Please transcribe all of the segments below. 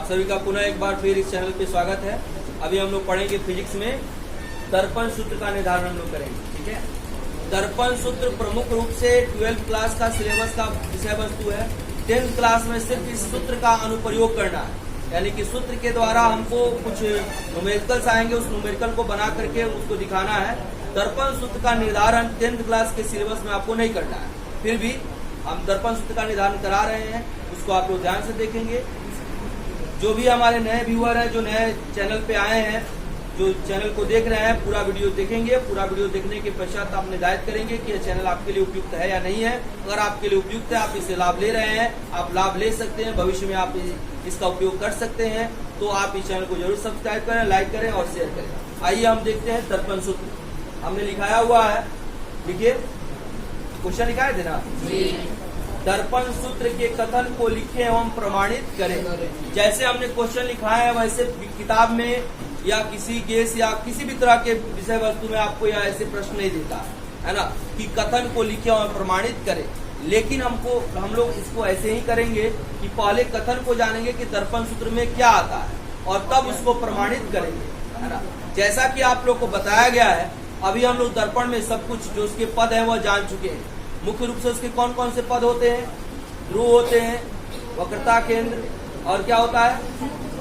आप सभी का पुनः एक बार फिर इस चैनल पे स्वागत है। अभी हम लोग पढ़ेंगे फिजिक्स में दर्पण सूत्र का निर्धारण हम लोग करेंगे। ठीक है, दर्पण सूत्र प्रमुख रूप से 12th क्लास का सिलेबस का विषय वस्तु है। 10th क्लास में सिर्फ इस सूत्र का अनुप्रयोग करना है, यानी कि सूत्र के द्वारा हमको कुछ न्यूमेरिकल्स आएंगे, उस न्यूमेरिकल को बना करके उसको दिखाना है। दर्पण सूत्र का निर्धारण 10th क्लास के सिलेबस में आपको नहीं करना है, फिर भी हम दर्पण सूत्र का निर्धारण करा रहे हैं, उसको आप लोग ध्यान से देखेंगे। जो भी हमारे नए व्यूअर हैं, जो नए चैनल पे आए हैं, जो चैनल को देख रहे हैं, पूरा वीडियो देखेंगे। पूरा वीडियो देखने के पश्चात आप निर्धारित करेंगे कि यह चैनल आपके लिए उपयुक्त है या नहीं है। अगर आपके लिए उपयुक्त है, आप इससे लाभ ले रहे हैं, आप लाभ ले सकते हैं, भविष्य में आप इसका उपयोग कर सकते हैं, तो आप इस चैनल को जरूर सब्सक्राइब करें, लाइक करें और शेयर करें। आइए हम देखते हैं दर्पण सूत्र। हमने लिखाया हुआ है, देखिए क्वेश्चन लिखाए थे ना, दर्पण सूत्र के कथन को लिखें एवं प्रमाणित करें। जैसे हमने क्वेश्चन लिखा है वैसे किताब में या किसी केस या किसी भी तरह के विषय वस्तु में आपको यह ऐसे प्रश्न नहीं देता है ना, कि कथन को लिखें और प्रमाणित करें। लेकिन हम लोग इसको ऐसे ही करेंगे कि पहले कथन को जानेंगे कि दर्पण सूत्र में क्या आता है और तब उसको प्रमाणित करेंगे, है ना। जैसा कि आप लोग को बताया गया है, अभी हम लोग दर्पण में सब कुछ जो उसके पद है वह जान चुके हैं। मुख्य रूप से उसके कौन कौन से पद होते हैं? ध्रुव होते हैं, वक्रता केंद्र, और क्या होता है?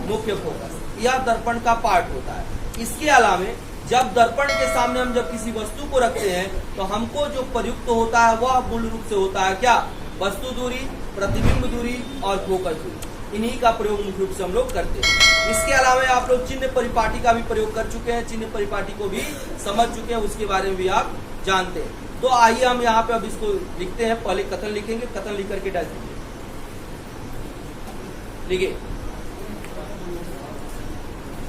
मुख्य फोकस। यह दर्पण का पार्ट होता है। इसके अलावा जब दर्पण के सामने हम जब किसी वस्तु को रखते हैं तो हमको जो प्रयुक्त होता है वह मूल रूप से होता है क्या? वस्तु दूरी, प्रतिबिंब दूरी और फोकस दूरी। इन्हीं का प्रयोग मुख्य रूप से हम लोग करते हैं। इसके अलावा आप लोग चिन्ह परिपाटी का भी प्रयोग कर चुके हैं, चिन्ह परिपाटी को भी समझ चुके हैं, उसके बारे में भी आप जानते हैं। तो आइए हम यहाँ पे अब इसको लिखते हैं। पहले कथन लिखेंगे, कथन लिख करके डाल दीजिए। लिखिए,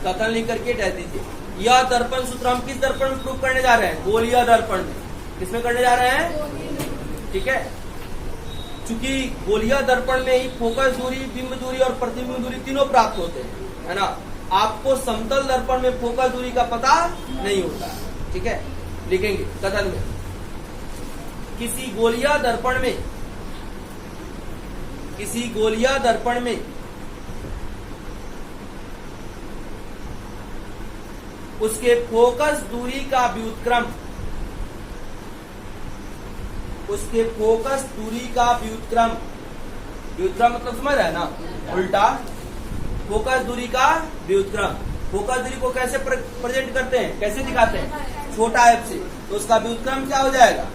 कथन लिख करके डाल दीजिए। यह दर्पण सूत्र हम किस दर्पण में प्रूव करने जा रहे हैं? गोलीय दर्पण में। किसमें करने जा रहे हैं? ठीक है, चूंकि गोलीय दर्पण में ही फोकस दूरी, बिंब दूरी और प्रतिबिंब दूरी तीनों प्राप्त होते हैं, है ना। आपको समतल दर्पण में फोकस दूरी का पता नहीं होता है। ठीक है, लिखेंगे कथन में, किसी गोलीय दर्पण में उसके फोकस दूरी का व्युत्क्रम, व्युत्क्रम मतलब समझ रहे हैं ना, उल्टा फोकस दूरी का व्युत्क्रम। फोकस दूरी को कैसे प्रेजेंट करते हैं, कैसे दिखाते हैं? छोटा एफ से। तो उसका व्युत्क्रम क्या हो जाएगा?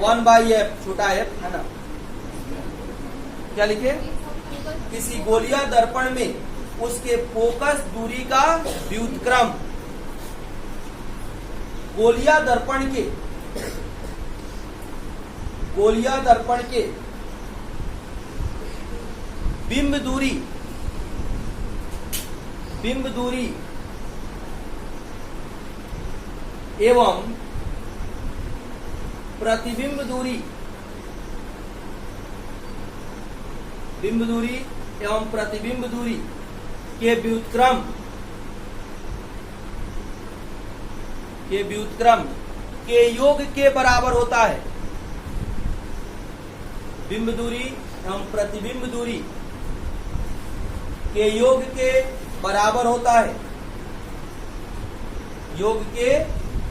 1/f, छोटा एफ, है ना। क्या लिखे? किसी गोलीय दर्पण में उसके फोकस दूरी का व्युत्क्रम, गोलीय दर्पण के बिंब दूरी एवं प्रतिबिंब दूरी, बिंब दूरी एवं प्रतिबिंब दूरी के व्युत्क्रम के योग के बराबर होता है। बिंब दूरी एवं प्रतिबिंब दूरी के योग के बराबर होता है, योग के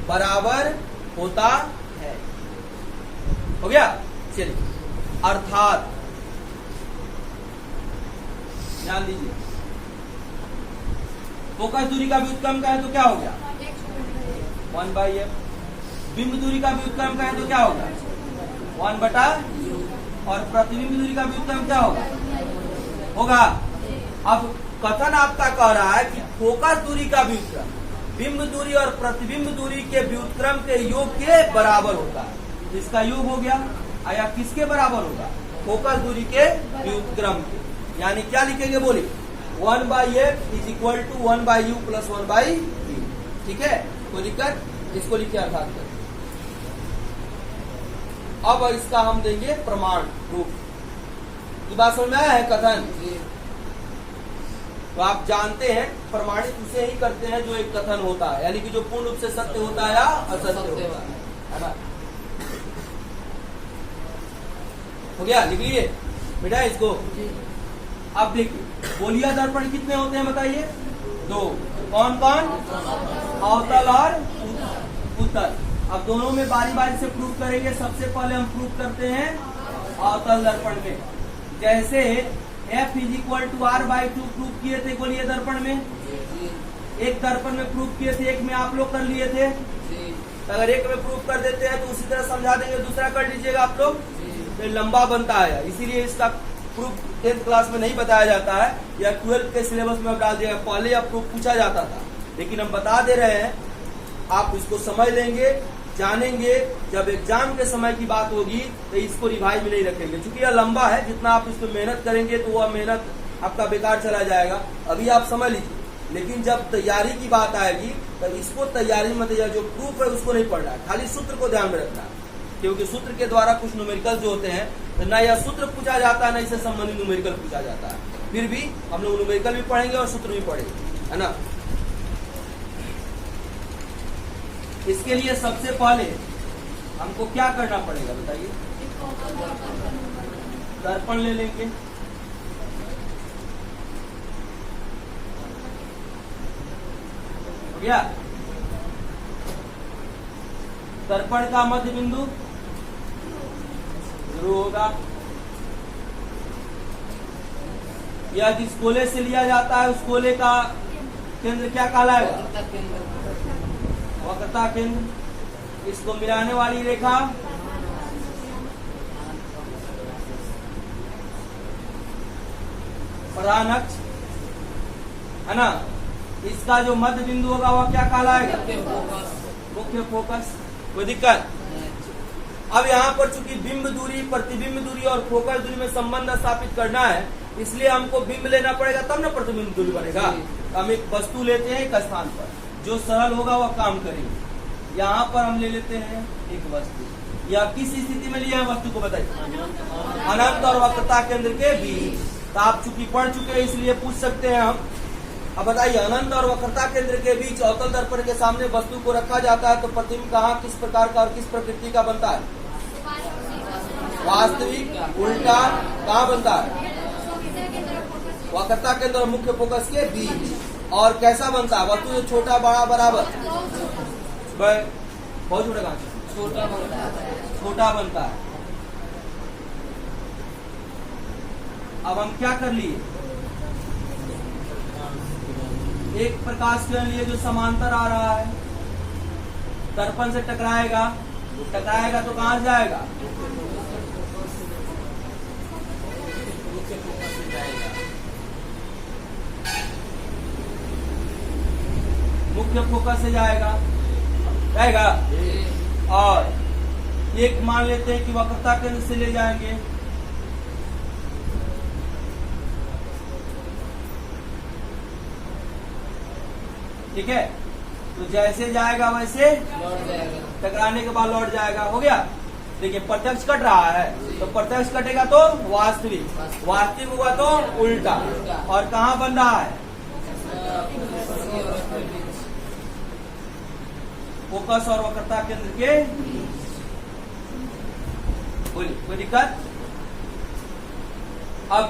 बराबर होता है। हो गया? चलिए, अर्थात ध्यान दीजिए, फोकस दूरी का व्युत्क्रम का है तो क्या हो गया? 1/f। बिंब दूरी का व्युत्क्रम का है तो क्या होगा? 1/u। और प्रतिबिंब दूरी का व्युत्क्रम क्या होगा? अब कथन आपका कह रहा है कि फोकस दूरी का व्युत्क्रम बिंब दूरी और प्रतिबिंब दूरी के व्युत्क्रम के योग के बराबर होता है। इसका योग हो गया, आया किसके बराबर होगा? फोकस दूरी के व्युत्क्रम के। यानी क्या लिखेंगे? बोलिए, 1/f is equal to 1/u plus 1/v। ठीक है, तो लिखकर इसको लिखिए अर्थात कर। अब इसका हम देंगे प्रमाण रूप। ये बात समझ में आया है? कथन तो आप जानते हैं प्रमाणित उसे ही करते हैं जो एक कथन होता है, यानी कि जो पूर्ण रूप से सत्य होता है या असत्य होता है ना। हो गया? लिख लीजिए बेटा इसको। अब देखिए गोलीय दर्पण कितने होते हैं बताइए? 2। कौन कौन? अवतल और उत्तल। अब दोनों में बारी बारी से प्रूफ करेंगे। सबसे पहले हम प्रूफ करते हैं अवतल दर्पण में। जैसे F = R/2 प्रूफ किए थे गोलीय दर्पण में, एक दर्पण में प्रूफ किए थे, एक में आप लोग कर लिए थे। अगर एक में प्रूफ कर देते हैं तो उसी तरह समझा देंगे, दूसरा कर लीजिएगा आप लोग, तो लंबा बनता है। इसीलिए इसका प्रूफ 10th क्लास में नहीं बताया जाता है, या 12th के सिलेबस में आप डाल दिएगा। पहले अब प्रूफ पूछा जाता था, लेकिन हम बता दे रहे हैं, आप इसको समझ लेंगे, जानेंगे। जब एग्जाम के समय की बात होगी तो इसको रिवाइज में नहीं रखेंगे, क्योंकि यह लंबा है। जितना आप इस पर मेहनत करेंगे तो वह मेहनत आपका बेकार चला जाएगा। अभी आप समझ लीजिए, लेकिन जब तैयारी की बात आएगी तब इसको तैयारी में जो प्रूफ है उसको नहीं पढ़ना है, खाली सूत्र को ध्यान में रखना है। क्योंकि सूत्र के द्वारा कुछ न्यूमेरिकल जो होते हैं, तो न यह सूत्र पूछा जाता है, न इससे संबंधित न्यूमेरिकल पूछा जाता है। फिर भी हम लोग न्यूमेरिकल भी पढ़ेंगे और सूत्र भी पढ़ेंगे, है ना। इसके लिए सबसे पहले हमको क्या करना पड़ेगा बताइए? दर्पण ले लेंगे। हो गया? दर्पण का मध्य बिंदु ध्रुव होगा। या जिस गोले से लिया जाता है उस गोले का केंद्र क्या कहलाएगा? वक्रता केंद्र। इसको मिलाने वाली रेखा प्रधान अक्ष, है ना। इसका जो मध्य बिंदु होगा वह क्या कहलाएगा? मुख्य फोकस। कोई दिक्कत? अब यहाँ पर चूंकि बिंब दूरी, प्रतिबिंब दूरी और फोकस दूरी में संबंध स्थापित करना है, इसलिए हमको बिंब लेना पड़ेगा, तब ना प्रतिबिंब दूरी बनेगा। हम एक वस्तु लेते हैं एक स्थान पर, जो सरल होगा वह काम करेंगे। यहाँ पर हम ले लेते हैं एक वस्तु। या किस स्थिति में लिया है वस्तु को बताइए? अनंत और वक्रता केंद्र के बीच। तो आप चूंकि पढ़ चुके हैं इसलिए पूछ सकते हैं हम। अब बताइए, अनंत और वक्रता केंद्र के बीच अवतल दर्पण के सामने वस्तु को रखा जाता है, तो प्रतिबिंब कहाँ, किस प्रकार का और किस प्रकृति का बनता है? वास्तविक, उल्टा, कहाँ बनता है? वक्रता केंद्र और मुख्य फोकस के बीच। और कैसा बनता है? वस्तु जो छोटा बड़ा बराबर, बहुत छोटा कहाँ? छोटा बनता है। अब हम क्या कर लिए? एक प्रकाश किरण लिए जो समांतर आ रहा है, दर्पण से टकराएगा, टकराएगा तो कहाँ जाएगा? मुख्य फोकस से जाएगा, और एक मान लेते हैं कि वक्रता केंद्र से ले जाएंगे। ठीक है, तो जैसे जाएगा वैसे टकराने के बाद लौट जाएगा। हो गया? देखिए प्रत्यक्ष कट रहा है, तो प्रत्यक्ष कटेगा तो वास्तविक, वास्तविक हुआ तो उल्टा। और कहाँ बन रहा है? फोकस और वक्रता केंद्र के। कोई दिक्कत? अब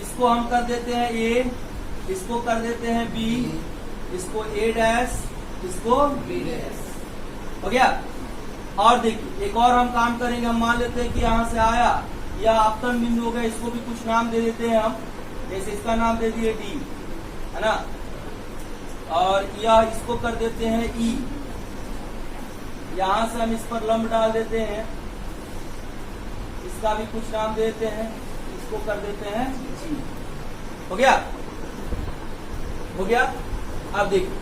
इसको हम कर देते हैं A, इसको कर देते हैं B, इसको A', इसको B'। हो गया? और देखिए एक और हम काम करेंगे। हम मान लेते हैं कि यहाँ से आया, यह आपतन बिंदु हो गया, इसको भी कुछ नाम दे देते हैं हम। जैसे इसका नाम दे दिए D, है ना। और यह इसको कर देते हैं E। यहाँ से हम इस पर लंब डाल देते हैं, इसका भी कुछ नाम दे देते हैं, इसको कर देते हैं G। हो गया? हो गया? अब देखिए,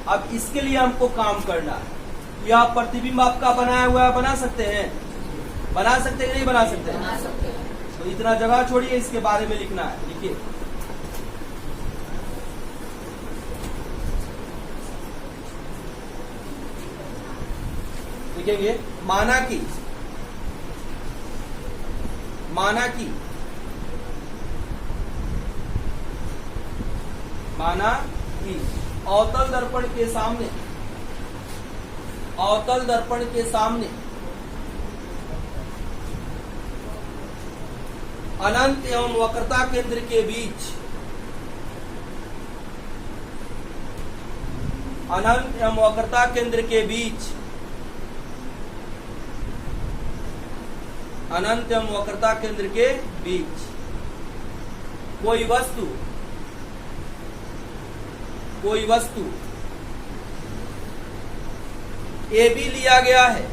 अब इसके लिए हमको काम करना है। यह प्रतिबिंब आपका बनाया हुआ है, बना सकते हैं? बना सकते हैं कि नहीं बना सकते? बना सकते हैं। तो इतना जगह छोड़िए, इसके बारे में लिखना है। लिखिए, लिखेंगे माना कि अवतल दर्पण के सामने अनंत एवं वक्रता केंद्र के बीच, अनंत एवं वक्रता केंद्र के बीच, अनंत एवं वक्रता केंद्र के बीच कोई वस्तु, कोई वस्तु ए बी लिया गया है,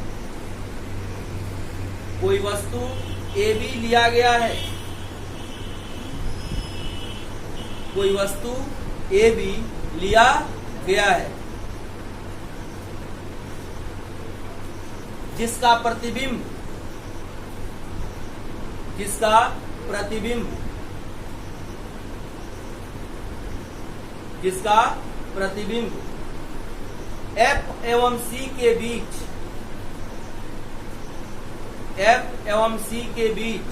कोई वस्तु ए बी लिया गया है, कोई वस्तु ए बी लिया गया है, जिसका प्रतिबिंब, जिसका प्रतिबिंब, जिसका प्रतिबिंब F एवं C के बीच, F एवं C के बीच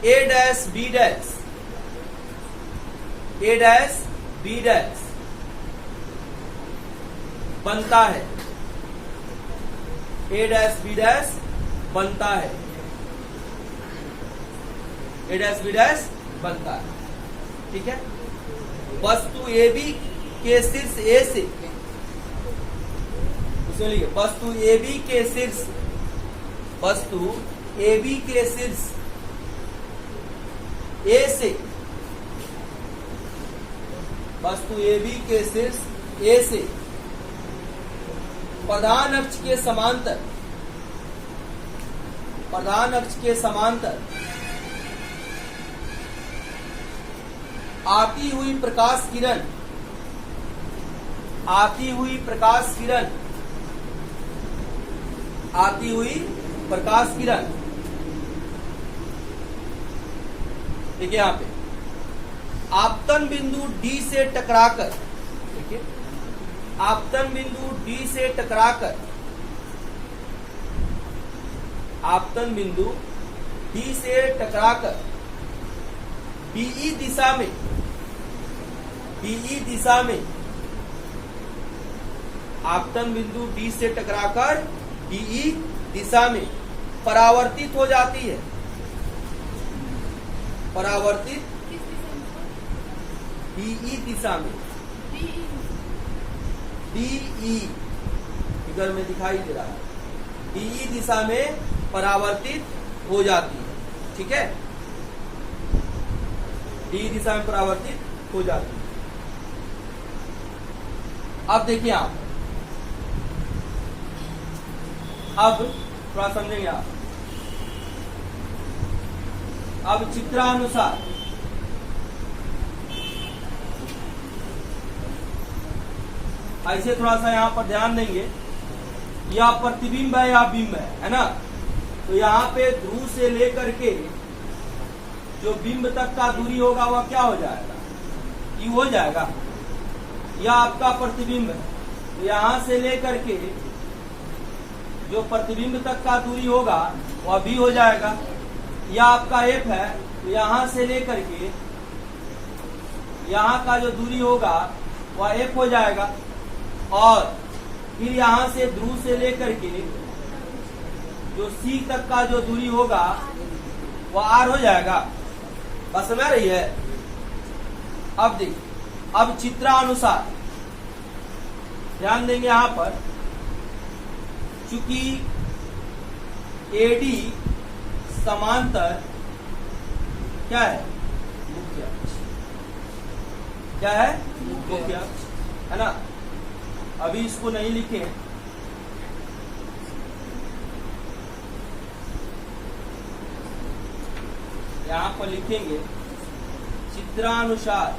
A dash B dash, A dash B dash बनता है, A डैश B डैश बनता है, A डैश B डैश बनता है। ठीक है, वस्तु ए बी के शीर्ष ए से, उसमें लिखिए वस्तु ए बी के शीर्ष, वस्तु ए बी के शीर्ष ए से, वस्तु ए बी के शीर्ष ए से प्रधान अक्ष के समांतर, प्रधान अक्ष के समांतर आती हुई प्रकाश किरण, आती हुई प्रकाश किरण, आती हुई प्रकाश किरण, देखिए यहां पे आपतन बिंदु डी से टकराकर, देखिए आपतन बिंदु डी से टकराकर, आपतन बिंदु डी से टकराकर बीई दिशा में, बीई दिशा में, आपतन बिंदु डी से टकराकर डीई दिशा में परावर्तित हो जाती है, परावर्तित डीई दिशा में, डीई इधर में दिखाई दे रहा है, डीई दिशा में परावर्तित हो जाती है। ठीक है, डी दिशा में परावर्तित हो जाती है। अब देखिए आप, अब थोड़ा समझेंगे आप, अब चित्रानुसार ऐसे थोड़ा सा यहां पर ध्यान देंगे, या प्रतिबिंब है या बिंब है ना, तो यहाँ पे ध्रुव से लेकर के जो बिंब तक का दूरी होगा वह क्या हो जाएगा, ये हो जाएगा, यह आपका प्रतिबिंब है, तो यहां से लेकर के जो प्रतिबिंब तक का दूरी होगा वह भी हो जाएगा, यह आपका एफ है, तो यहां से लेकर के यहाँ का जो दूरी होगा वह एफ हो जाएगा, और फिर यहां से ध्रुव से लेकर के जो सी तक का जो दूरी होगा वह आर हो जाएगा। बस समझ रही है। अब देखिए, अब चित्रानुसार ध्यान देंगे यहां पर, चूंकि एडी समांतर क्या है, मुख्य अक्ष, क्या है, मुख्य अक्ष है ना। अभी इसको नहीं लिखे, यहां पर लिखेंगे चित्रानुसार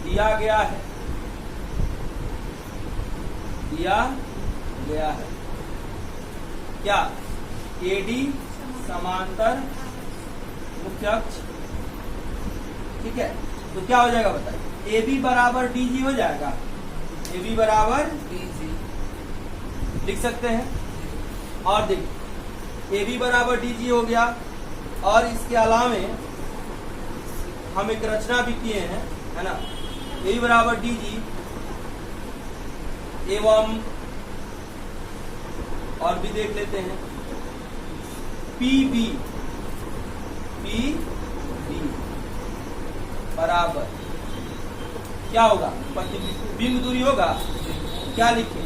दिया गया है, दिया गया है क्या, एडी समांतर मुख्य अक्ष। ठीक है, तो क्या हो जाएगा बताइए, ए बी बराबर डी जी हो जाएगा, ए बी बराबर डी जी लिख सकते हैं। और देखिए, ए बी बराबर डी जी हो गया, और इसके अलावे हम एक रचना भी किए हैं है ना, ए बी बराबर डी जी एवं और भी देख लेते हैं। PB बराबर क्या होगा, प्रतिबिंब दूरी होगा, क्या लिखे,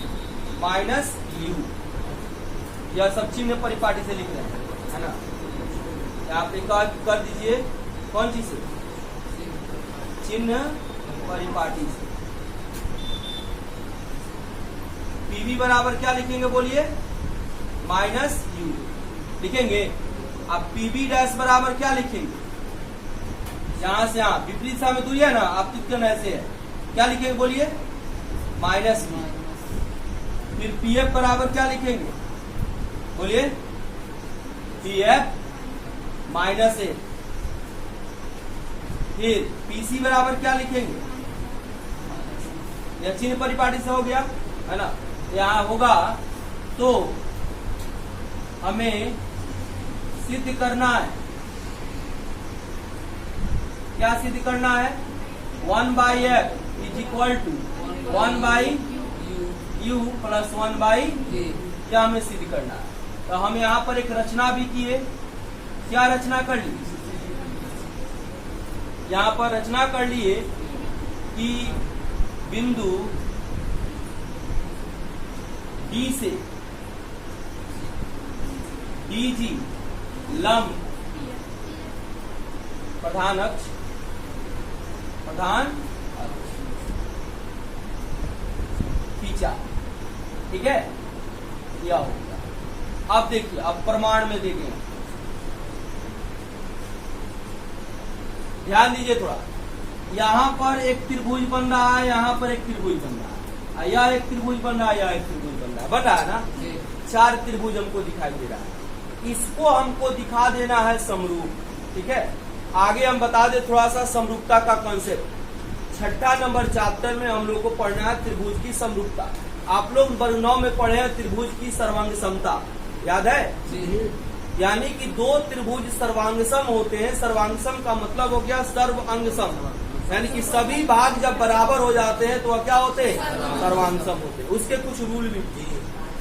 माइनस u। यह सब चिन्ह परिपाटी से लिख रहे हैं, है ना। आप एक कर दीजिए, कौन चीज से, चिन्ह परिपाटी से। PB बराबर क्या लिखेंगे बोलिए, माइनस u लिखेंगे। अब PB डैश बराबर क्या लिखेंगे, यहां से यहां विपरीत दिशा में दूरी है ना, आप तुक्कन ऐसे है, क्या लिखेंगे बोलिए, माइनस v। फिर PF बराबर क्या लिखेंगे बोलिए, PF माइनस a। फिर PC बराबर क्या लिखेंगे, यह चिन्ह परिपाटी से हो गया, है ना। यहां होगा तो हमें सिद्ध करना है, क्या सिद्ध करना है, 1/f is equal to 1/u plus 1/a, क्या हमें सिद्ध करना है। तो हम यहाँ पर एक रचना भी किए, क्या रचना कर ली, यहाँ पर रचना कर लिए कि बिंदु D से DG लंब प्रधान अक्ष खींचा, ठीक है, यह हो गया। अब देखिए, अब प्रमाण में देखें, ध्यान दीजिए थोड़ा। यहाँ पर एक त्रिभुज बन रहा है, यहाँ पर एक त्रिभुज बन रहा है, यह एक त्रिभुज बन रहा है, यह एक त्रिभुज बन रहा है, बन रहा है ना। 4 त्रिभुज हमको दिखाई दे रहा है, इसको हमको दिखा देना है समरूप, ठीक है। आगे हम बता दे थोड़ा सा समरूपता का कॉन्सेप्ट। 6ठा नंबर चैप्टर में हम लोग को पढ़ना है त्रिभुज की समरूपता। आप लोग वर्ग 9 में पढ़े हैं त्रिभुज की सर्वांग समता, याद है, यानी कि 2 त्रिभुज सर्वांगसम होते हैं। सर्वांगसम का मतलब हो गया सर्व अंग सम, यानी कि सभी भाग जब बराबर हो जाते हैं तो वह क्या होते हैं, सर्वांगसम होते हैं। उसके कुछ रूल भी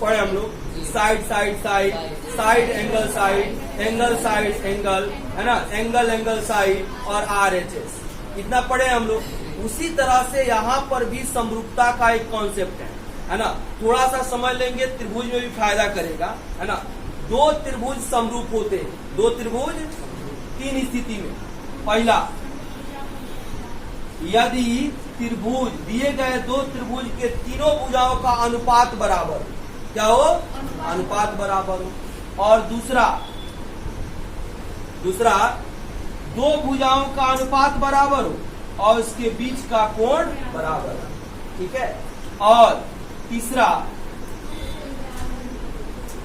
पढ़े हम लोग, side side side, side angle side, angle side angle, है ना, एंगल एंगल साइड और RHS, इतना पढ़े हम लोग। उसी तरह से यहाँ पर भी समरूपता का एक कॉन्सेप्ट है ना। थोड़ा सा समझ लेंगे त्रिभुज में भी फायदा करेगा, है ना। 2 त्रिभुज समरूप होते हैं, 2 त्रिभुज 3 स्थिति में। पहला, यदि त्रिभुज दिए गए 2 त्रिभुज के तीनों भुजाओं का अनुपात बराबर, क्या हो, अनुपात बराबर हो। और दूसरा 2 भुजाओं का अनुपात बराबर हो और उसके बीच का कोण बराबर हो, ठीक है। और तीसरा,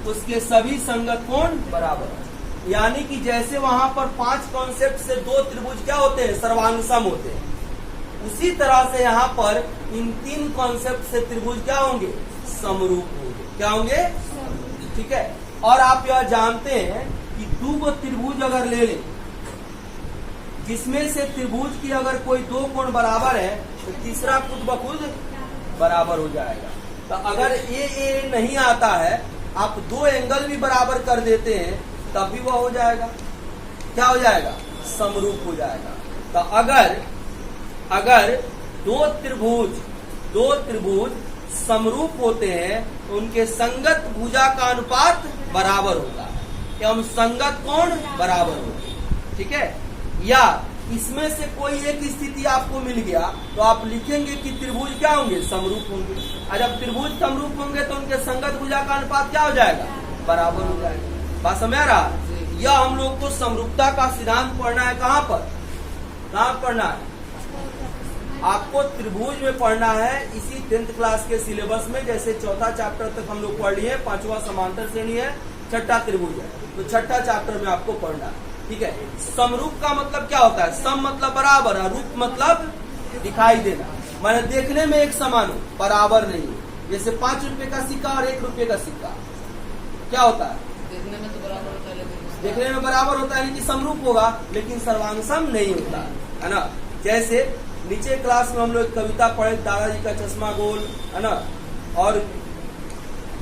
उसके सभी संगत कोण बराबर हो। यानी कि जैसे वहां पर 5 कॉन्सेप्ट से 2 त्रिभुज क्या होते हैं, सर्वांगसम होते हैं, उसी तरह से यहाँ पर इन 3 कॉन्सेप्ट से त्रिभुज क्या होंगे, समरूप होंगे, क्या होंगे, ठीक है। और आप यह जानते हैं कि 2 त्रिभुज अगर ले लें, जिसमें से त्रिभुज की अगर कोई 2 कोण बराबर है तो तीसरा खुद ब खुद बराबर हो जाएगा। तो अगर ए नहीं आता है, आप 2 एंगल भी बराबर कर देते हैं तब भी वह हो जाएगा, क्या हो जाएगा, समरूप हो जाएगा। तो अगर 2 त्रिभुज समरूप होते हैं तो उनके संगत भुजा का अनुपात बराबर होता है, एवं संगत कोण बराबर होते हैं, ठीक है। या इसमें से कोई एक स्थिति आपको मिल गया तो आप लिखेंगे कि त्रिभुज क्या होंगे, समरूप होंगे। और जब त्रिभुज समरूप होंगे तो उनके संगत भुजा का अनुपात क्या हो जाएगा, बराबर हो जाएगा। बात समझ आ रहा, यह हम लोग को समरूपता का सिद्धांत पढ़ना है। कहाँ पढ़ना है, आपको त्रिभुज में पढ़ना है, इसी 10th क्लास के सिलेबस में। जैसे 4था चैप्टर तक हम लोग पढ़ लिए, 5वां समांतर श्रेणी है, 6ठा त्रिभुज है, तो 6ठा चैप्टर में आपको पढ़ना है, ठीक है। समरूप का मतलब क्या होता है, सम मतलब बराबर, और रूप मतलब दिखाई देना, माने देखने में एक समान हो, बराबर नहीं हो। जैसे 5 रुपए का सिक्का और 1 रुपए का सिक्का क्या होता है, देखने में तो बराबर होता है, लेकिन देखने में बराबर होता है, लेकिन समरूप होगा, लेकिन सर्वांगसम नहीं होता है ना। जैसे नीचे क्लास में हम लोग कविता पढ़े, दादाजी का चश्मा गोल, है ना, और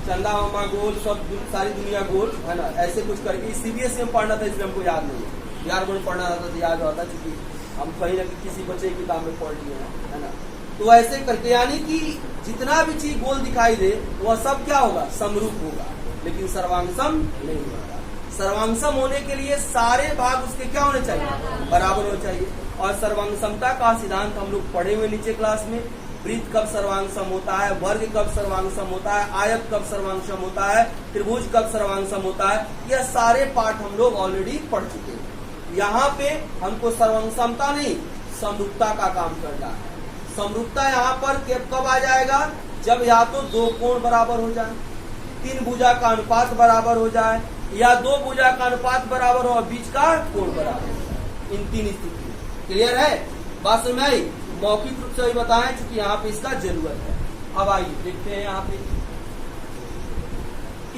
चंदा मामा गोल, सब सारी दुनिया गोल, है ना, ऐसे कुछ करके सीबीएसई में पढ़ना था, इसलिए हमको याद नहीं है। बिहार बोर्ड में पढ़ना था तो याद होता, क्योंकि हम कहीं ना किसी बच्चे की किताब में पढ़ लिए हैं, है ना। तो ऐसे करके, यानी कि जितना भी चीज गोल दिखाई दे वह सब क्या होगा, समरूप होगा, लेकिन सर्वांगसम नहीं होगा। सर्वांगसम होने के लिए सारे भाग उसके क्या होने चाहिए, बराबर होने चाहिए। और सर्वांगसमता का सिद्धांत हम लोग पढ़े हुए नीचे क्लास में। वृत्त कब सर्वांगसम होता है, वर्ग कब सर्वांगसम होता है, आयत कब सर्वांगसम होता है, त्रिभुज कब सर्वांगसम होता है, यह सारे पाठ हम लोग ऑलरेडी पढ़ चुके हैं। यहाँ पे हमको सर्वांगसमता नहीं, समरूपता का काम करना है। समरूपता यहाँ पर कब आ जाएगा, जब या तो दो कोण बराबर हो जाए, तीन भुजा का अनुपात बराबर हो जाए, या दो भुजा का अनुपात बराबर हो और बीच का कोण बराबर हो जाए। इन तीन स्थिति क्लियर है, बात समझ में आई। मौखिक रूप से भी बताएं, क्योंकि यहाँ पे इसका जरूरत है। अब आइए देखते हैं यहाँ पे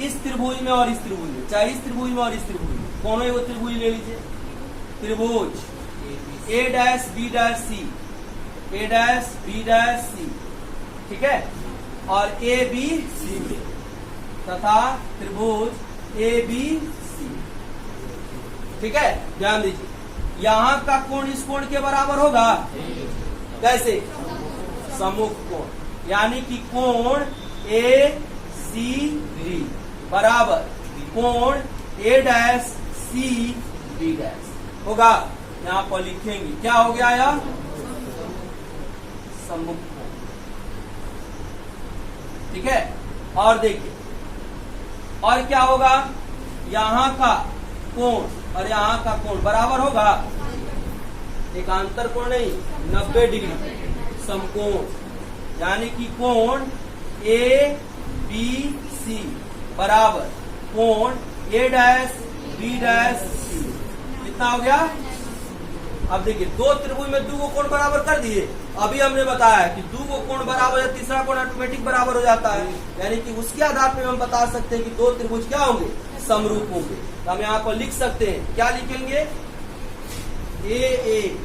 इस त्रिभुज में और इस त्रिभुज में, चाहे इस त्रिभुज में और इस त्रिभुज में, कौन है वो त्रिभुज ले लीजिए। त्रिभुज ए डैश बी डैश सी, ए डैश बी डैश सी, ठीक है, और ए बी सी तथा त्रिभुज ए बी सी, ठीक है। ध्यान दीजिए, यहाँ का कोण इस कोण के बराबर होगा, कैसे, सम्मुख कोण, यानी कि कोण ए सी बी बराबर कोण ए डैश सी बी डैश होगा। यहाँ पर लिखेंगे क्या हो गया, यह सम्मुख कोण, ठीक है। और देखिए, और क्या होगा, यहाँ का कोण और यहाँ का कोण बराबर होगा, एकांतर कोण नहीं, 90 डिग्री समकोण, यानी कि कोण ए बी सी बराबर कोण ए डैश बी डैश सी, कितना हो गया। अब देखिए, दो त्रिभुज में दो कोण बराबर कर दिए। अभी हमने बताया कि दो कोण बराबर है, तीसरा कोण ऑटोमेटिक बराबर हो जाता है, यानी कि उसके आधार पर हम बता सकते हैं कि दो त्रिभुज क्या होंगे, समरूप होंगे। तो हम यहाँ पर लिख सकते हैं, क्या लिखेंगे, ए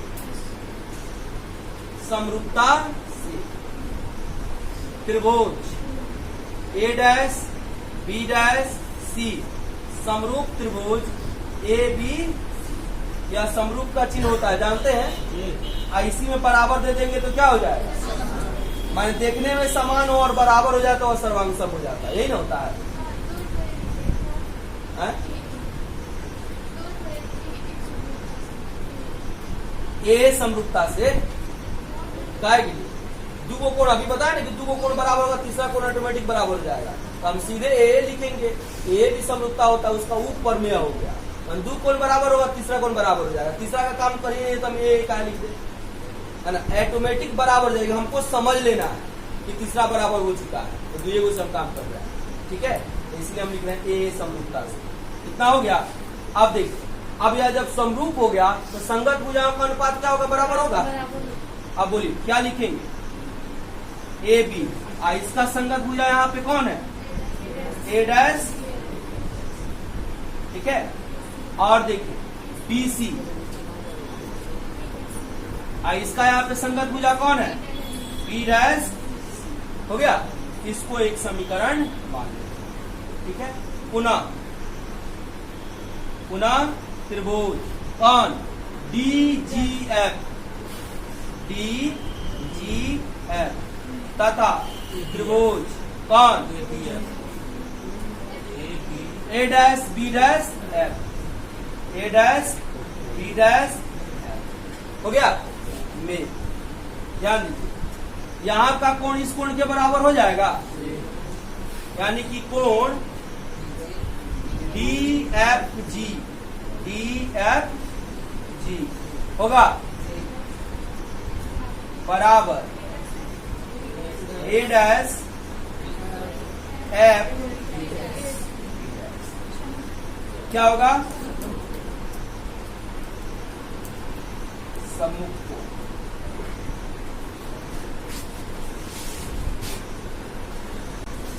समरूपता से त्रिभुज ए डैश बी डैश सी समरूप त्रिभुज ए बी, या समरूप का चिन्ह होता है, जानते हैं। इसी में बराबर दे देंगे तो क्या हो जाएगा, माने देखने में समान हो और बराबर हो जाता है और सर्वांगसम हो जाता है, यही ना होता है। ए समरूपता से दो कोण, अभी बताया ना कि दो कोण बराबर होगा, तीसरा कोण ऑटोमेटिक बराबर हो जाएगा, तो हम सीधे ए लिखेंगे। ए भी समरूपता होता है, उसका ऊपर में हो गया, दो कोण बराबर होगा, तीसरा कोण बराबर हो जाएगा। तीसरा का काम करिए तो हम ए का लिख दे, है ना, ऑटोमेटिक बराबर जाएगा। हमको समझ लेना है कि तीसरा बराबर हो चुका है, तो दुए को हम काम कर रहे हैं, ठीक है। इसलिए हम लिख रहे हैं ए समरूपता से, कितना हो गया। अब देखिए, अब यह जब समरूप हो गया तो संगत भुजाओं का अनुपात क्या होगा, बराबर होगा। अब बोलिए क्या लिखेंगे, ए बी, इसका संगत भुजा यहाँ पे कौन है, ए डैश, ठीक है। और देखिए बी सी, इसका यहाँ पे संगत भुजा कौन है, बी डैश, हो गया। इसको एक समीकरण मान लें, ठीक है। पुनः त्रिभुज कौन, डी जी एफ तथा त्रिभुज कौन, ए डैश बी डैश एफ, ए डैश बी डैश एफ, हो गया। में ध्यान दीजिए, यहाँ का कोण इस कोण के बराबर हो जाएगा, यानी कि कोण डी एफ जी होगा बराबर ए डैश एफ, क्या होगा, सम्मुख कोण,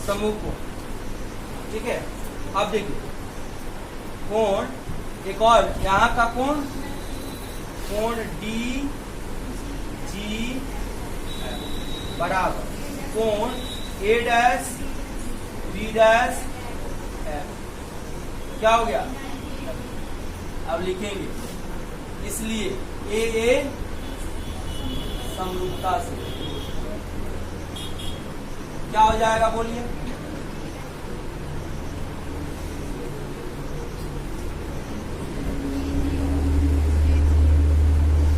सम्मुख कोण, ठीक है। अब देखिए कोण, एक और यहाँ का कोण डी जी बराबर कोण ए डैश बी डैश एफ। क्या हो गया? अब लिखेंगे, इसलिए ए समरूपता से क्या हो जाएगा बोलिए?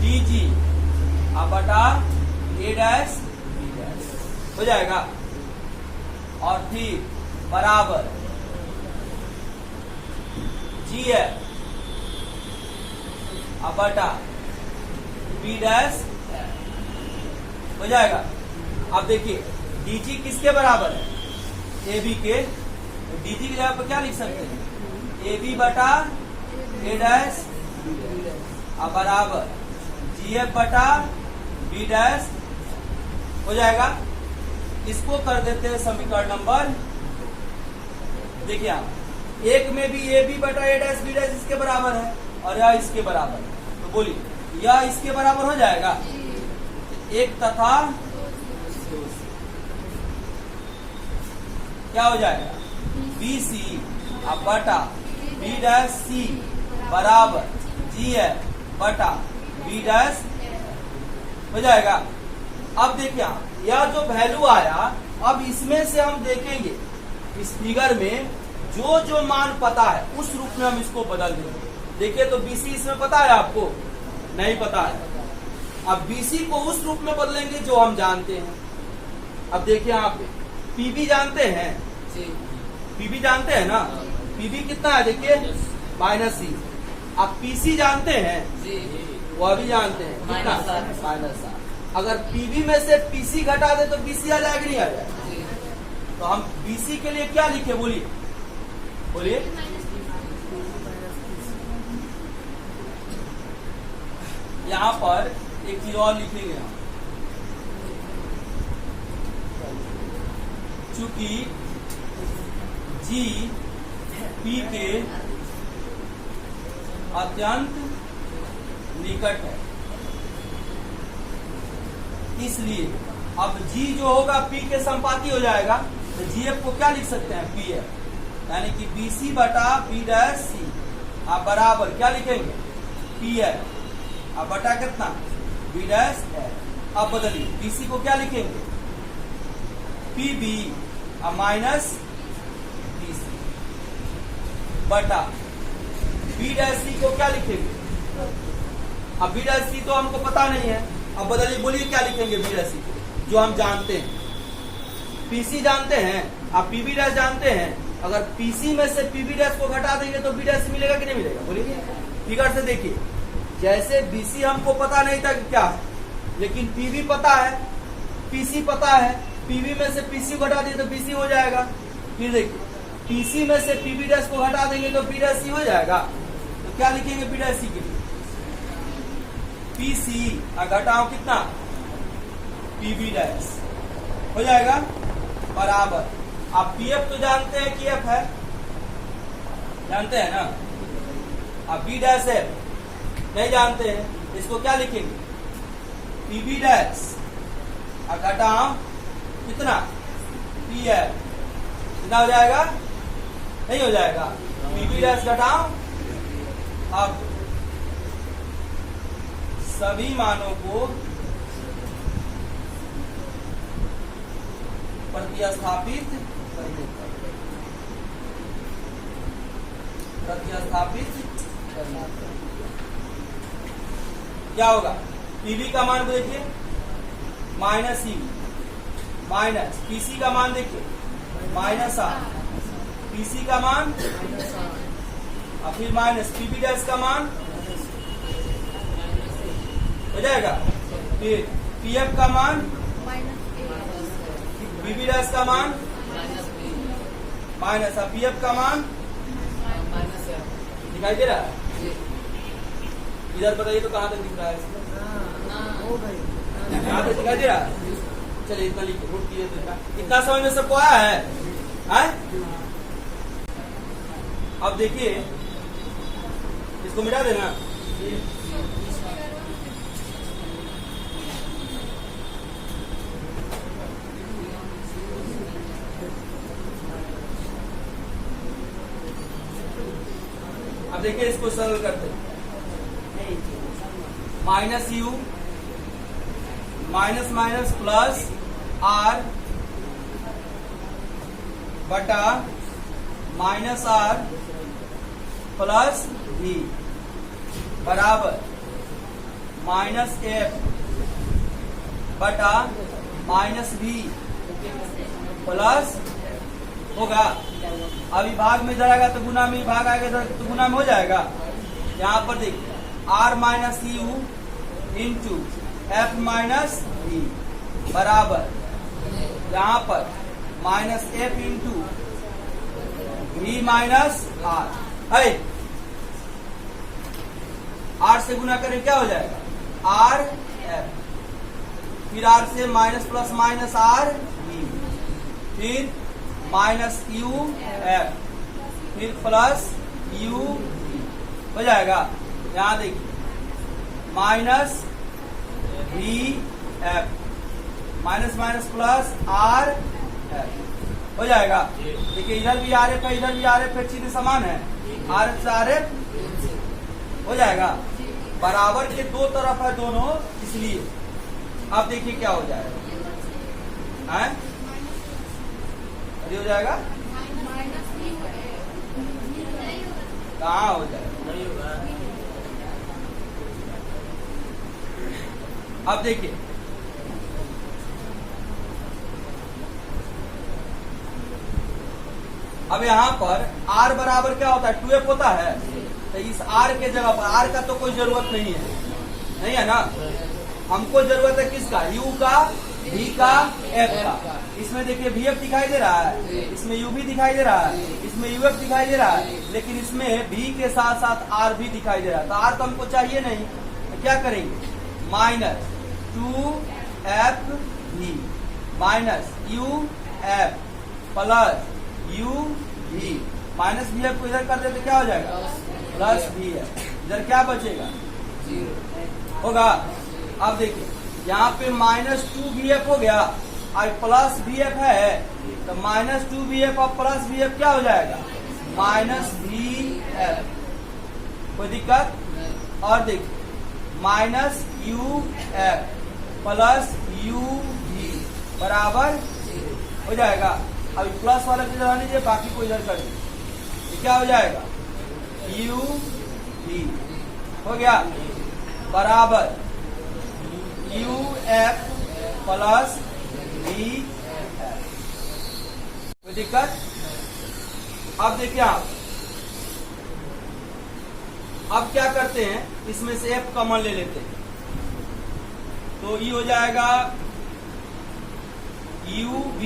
DG अब बटा ए डैश बी डैश हो जाएगा, और फिर बराबर GF अब बटा बी डैश हो जाएगा। अब देखिए DG किसके बराबर है? AB के। तो DG की जगह पर क्या लिख सकते हैं? AB बटा ए डैश अब बराबर GF बटा बी डैश हो जाएगा। इसको कर देते हैं समीकरण नंबर, देखिए आप एक में भी AB बटा ए डैश बी डैश इसके बराबर है और यह इसके बराबर है, तो बोलिए यह इसके बराबर हो जाएगा, एक तथा क्या हो जाएगा? BC अब बटा बी डैश सी बराबर GF बटा बी डैश हो जाएगा। अब देखिए यह जो वैल्यू आया, अब इसमें से हम देखेंगे इस फिगर में जो जो मान पता है उस रूप में हम इसको बदल देंगे। देखिए तो BC इसमें पता है आपको? नहीं पता है। अब BC को उस रूप में बदलेंगे जो हम जानते हैं। अब देखिए यहाँ पे PB जानते हैं, PB जानते हैं ना? PB कितना है देखिए? -C। अब PC जानते हैं, वह भी जानते हैं कितना? -7। अगर PB में से PC घटा दे तो BC आ जाएगा, नहीं आ जाएगा? तो हम BC के लिए क्या लिखे बोलिए? बोलिए यहाँ पर एक चीज और लिखेंगे हम, चूंकि G P के अत्यंत निकट है, इसलिए अब G जो होगा P के संपाती हो जाएगा, तो GF को क्या लिख सकते हैं? PF, यानी कि BC बटा बी डैश सी आप बराबर क्या लिखेंगे? PF अब बटा कितना? B dash F. अब बदलिए BC को क्या लिखेंगे? PB अब माइनस BC बटा बी डैश सी को क्या लिखेंगे? अब बी डैश सी तो हमको पता नहीं है, अब बदलिए, बोलिए क्या लिखेंगे बी डैश सी को जो हम जानते हैं? PC जानते हैं, आप PB डैश जानते हैं। अगर PC में से PB डैश को घटा देंगे तो बी डैश मिलेगा कि नहीं मिलेगा? बोलिए फिगर से देखिए, जैसे BC हमको पता नहीं था कि क्या है, लेकिन PB पता है, PC पता है, PB में से PC को घटा देंगे तो BC हो जाएगा। फिर देखिए PC में से PB डैश को हटा देंगे तो बी डैश सी हो जाएगा। तो क्या लिखेंगे बी डैश सी के लिए? PC घटाओ कितना? PB डैश हो जाएगा बराबर। आप PF तो जानते हैं कि F है, जानते हैं ना? आप बी डैश एफ नहीं जानते हैं, इसको क्या लिखेंगे? PB डैश घटाओ कितना? PF कितना हो जाएगा? नहीं हो जाएगा। PB डैश घटाओ, अब सभी मानों को प्रतिस्थापित करना। क्या होगा? PB का मान देखिए -C माइनस PC का मान देखिए -8, PC का मान और फिर माइनस PB डैश का मान हो जाएगा, फिर PF का मान, PB डैश का मान माइनस और PF का मान दिखाई दे रहा है? इधर बताइए तो कहाँ तक दिख रहा है इसमें? यहाँ तक दिखाई दे रहा है? चलिए इतना लिखिए, नोट कीजिए। इतना समझ में सबको आया है? अब देखिए इसको मिटा देना। अब देखिए इसको सरल करते हैं। Minus U minus minus plus R बटा माइनस आर प्लस भी बराबर माइनस एफ बटा माइनस बी प्लस होगा। अभी भाग में जाएगा तो गुना में, भाग आएगा तो गुना में हो जाएगा। यहाँ पर देखिए R minus U into F minus B बराबर यहाँ पर minus F into B minus R है। आर से गुना करें क्या हो जाएगा आर एफ, फिर आर से minus plus minus R B, फिर माइनस यू एफ, फिर प्लस यू हो जाएगा। यहाँ देखिए minus B F minus minus plus R F हो जाएगा। देखिए इधर भी आर एफ है, इधर भी आर एफ है, चीजें समान है। आर एफ से आर एफ हो जाएगा। बराबर के दो तरफ है दोनों, इसलिए अब देखिए क्या हो जाएगा है? हो जाएगा कहाँ हो जाएगा? अब देखिए अब यहाँ पर r बराबर क्या होता है 2f होता है। तो इस r के जगह पर r का तो कोई जरूरत नहीं है ना। हमको जरूरत है किसका, u का, v का, f का। इसमें देखिए vf दिखाई दे रहा है, इसमें u भी दिखाई दे रहा है, इसमें uf दिखाई दे रहा है, लेकिन इसमें v के साथ साथ r भी दिखाई दे रहा है। तो r तो हमको चाहिए नहीं, तो क्या करेंगे minus 2f v minus u f plus u v minus V F को इधर कर देते क्या हो जाएगा प्लस वी एफ। इधर क्या बचेगा होगा। अब देखिए यहाँ पे माइनस 2vf हो गया और प्लस vf है, तो माइनस 2vf और प्लस vf क्या हो जाएगा माइनस vf। कोई दिक्कत? और देखिए माइनस uf प्लस uv बराबर हो जाएगा। अभी प्लस वाला को इधर लीजिए, बाकी को इधर कर दीजिए, क्या हो जाएगा uv हो गया बराबर uf प्लस vf। कोई दिक्कत? अब देखिए आप अब क्या करते हैं, इसमें से f कॉमन ले लेते हैं, तो ये हो जाएगा uv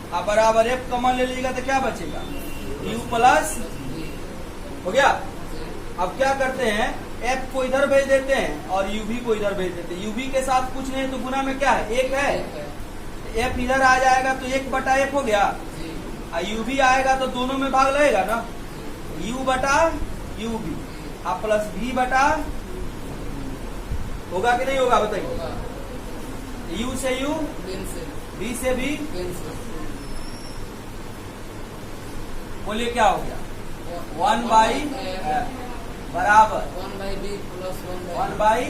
अब बराबर f कॉमन ले लीजिएगा तो क्या बचेगा u प्लस हो गया। अब क्या करते हैं f को इधर भेज देते हैं और uv को इधर भेज देते हैं। uv के साथ कुछ नहीं तो गुना में क्या है एक है, f इधर आ जाएगा तो 1 बटा f हो गया, और uv आएगा तो दोनों में भाग लगेगा ना, u बटा uv अब प्लस v बटा होगा कि नहीं होगा बताइए। u से u v से v बोलिए क्या हो गया 1 बाई बराबर 1 बाई बी प्लस 1 बाई।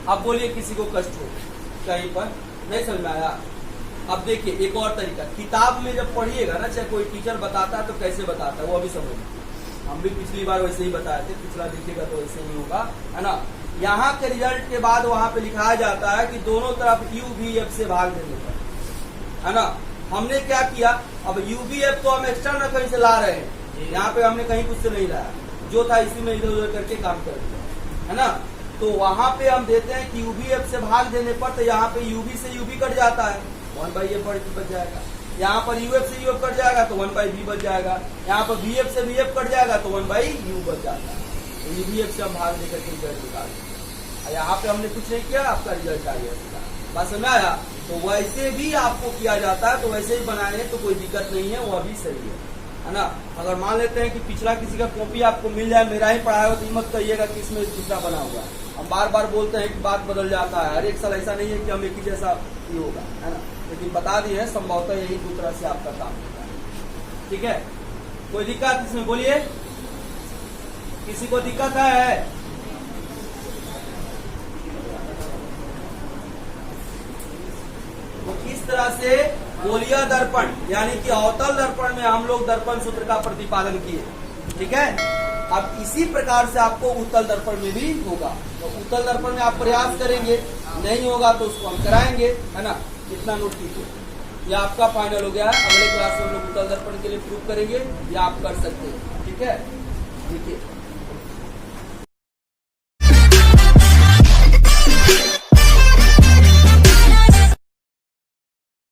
अब बोलिए किसी को कष्ट हो कहीं पर नहीं समझ में आया। अब देखिए एक और तरीका, किताब में जब पढ़िएगा ना, चाहे कोई टीचर बताता है तो कैसे बताता है वो अभी समझ, हम भी पिछली बार वैसे ही बताए थे, पिछला देखिएगा तो वैसे ही होगा है ना। यहाँ के रिजल्ट के बाद वहां पे लिखाया जाता है कि दोनों तरफ u v f से भाग देने पर, है ना। हमने क्या किया, अब u v f तो हम एक्स्ट्रा न कहीं से ला रहे हैं, यहाँ पे हमने कहीं कुछ से नहीं लाया, जो था इसी में इधर उधर करके काम कर दिया, है ना। तो वहां पे हम देते हैं कि u v f से भाग देने पर, तो यहाँ पे u v से u v कट जाता है 1 बाई f बच जाएगा, यहाँ पर u f से u f कट जाएगा तो 1 बाई v बच जाएगा, यहाँ पर v f से v f कट जाएगा तो 1 बाई u बच जाता है। तो u v f से हम भाग देकर के रिजल्ट निकाल, यहाँ पे हमने कुछ नहीं किया, आपका रिजल्ट आ गया। बात समझ आया? तो वैसे भी आपको किया जाता है, तो वैसे ही बनाए तो कोई दिक्कत नहीं है, वो अभी सही है ना। अगर मान लेते हैं कि पिछला किसी का कॉपी आपको मिल जाए, मेरा ही पढ़ाया हो, तो मत कहिएगा कि इसमें दूसरा बना हुआ है। हम बार बार बोलते हैं कि बात बदल जाता है, हर एक साल ऐसा नहीं है कि हम एक ही जैसा ही होगा, है ना। लेकिन बता दिए हैं संभवतः यही 2 तरह से आपका काम होता है। ठीक है, कोई दिक्कत इसमें बोलिए, किसी को दिक्कत है? तो इस तरह से गोलीय दर्पण यानी कि अवतल दर्पण में हम लोग दर्पण सूत्र का प्रतिपादन किए, ठीक है। अब इसी प्रकार से आपको उत्तल दर्पण में भी होगा। तो उत्तल दर्पण में आप प्रयास करेंगे, नहीं होगा तो उसको हम कराएंगे, है ना। इतना नोट कीजिए, ये आपका फाइनल हो गया है। अगले क्लास में हम लोग उत्तल दर्पण के लिए प्रूव करेंगे, या आप कर सकते हैं, ठीक है। देखिए